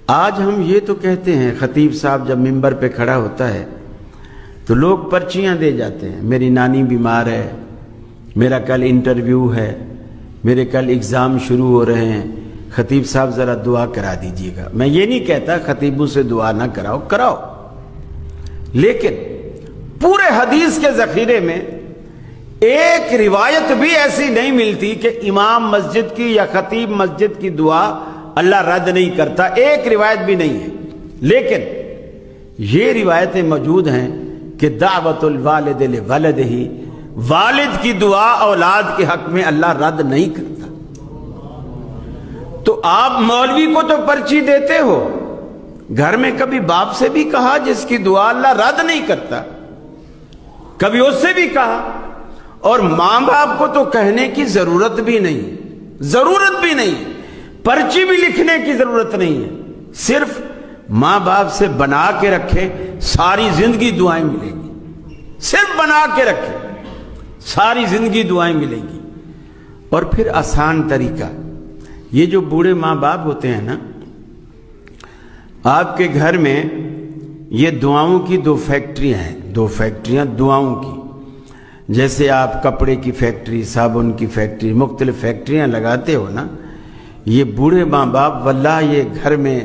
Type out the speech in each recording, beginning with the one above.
آج ہم یہ تو کہتے ہیں، خطیب صاحب جب ممبر پہ کھڑا ہوتا ہے تو لوگ پرچیاں دے جاتے ہیں، میری نانی بیمار ہے، میرا کل انٹرویو ہے، میرے کل اگزام شروع ہو رہے ہیں، خطیب صاحب ذرا دعا کرا دیجئے گا۔ میں یہ نہیں کہتا خطیبوں سے دعا نہ کراؤ، کراؤ، لیکن پورے حدیث کے ذخیرے میں ایک روایت بھی ایسی نہیں ملتی کہ امام مسجد کی یا خطیب مسجد کی دعا اللہ رد نہیں کرتا، ایک روایت بھی نہیں ہے۔ لیکن یہ روایتیں موجود ہیں کہ دعوت الوالد لولدہ، والد کی دعا اولاد کے حق میں اللہ رد نہیں کرتا۔ تو آپ مولوی کو تو پرچی دیتے ہو، گھر میں کبھی باپ سے بھی کہا جس کی دعا اللہ رد نہیں کرتا؟ کبھی اس سے بھی کہا؟ اور ماں باپ کو تو کہنے کی ضرورت بھی نہیں، پرچی بھی لکھنے کی ضرورت نہیں ہے، صرف ماں باپ سے بنا کے رکھے، ساری زندگی دعائیں ملیں گی، صرف بنا کے رکھے، ساری زندگی دعائیں ملیں گی۔ اور پھر آسان طریقہ، یہ جو بوڑھے ماں باپ ہوتے ہیں نا، آپ کے گھر میں یہ دعاؤں کی دو فیکٹریاں دعاؤں کی، جیسے آپ کپڑے کی فیکٹری، صابن کی فیکٹری، مختلف فیکٹریاں لگاتے ہو نا، یہ بوڑھے ماں باپ واللہ یہ گھر میں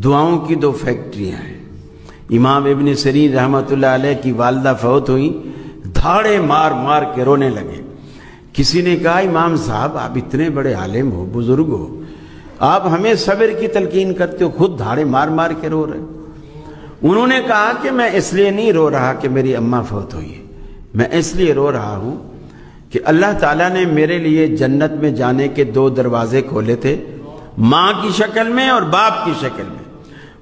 دعاؤں کی دو فیکٹریاں ہیں۔ امام ابن سیرین رحمۃ اللہ علیہ کی والدہ فوت ہوئی، دھاڑے مار مار کے رونے لگے۔ کسی نے کہا امام صاحب آپ اتنے بڑے عالم ہو، بزرگ ہو، آپ ہمیں صبر کی تلقین کرتے ہو، خود دھاڑے مار مار کے رو رہے۔ انہوں نے کہا کہ میں اس لیے نہیں رو رہا کہ میری اماں فوت ہوئی ہے، میں اس لیے رو رہا ہوں کہ اللہ تعالیٰ نے میرے لیے جنت میں جانے کے دو دروازے کھولے تھے، ماں کی شکل میں اور باپ کی شکل میں،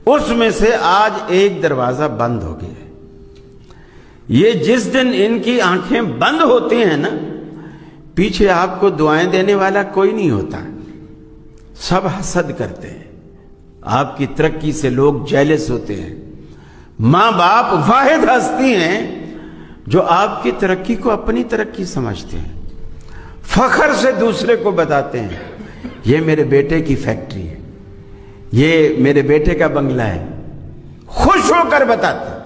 اس میں سے آج ایک دروازہ بند ہو گیا ہے۔ یہ جس دن ان کی آنکھیں بند ہوتی ہیں نا، پیچھے آپ کو دعائیں دینے والا کوئی نہیں ہوتا، سب حسد کرتے ہیں، آپ کی ترقی سے لوگ جیلس ہوتے ہیں۔ ماں باپ واحد ہستی ہیں جو آپ کی ترقی کو اپنی ترقی سمجھتے ہیں، فخر سے دوسرے کو بتاتے ہیں یہ میرے بیٹے کی فیکٹری ہے، یہ میرے بیٹے کا بنگلہ ہے، خوش ہو کر بتاتے ہیں۔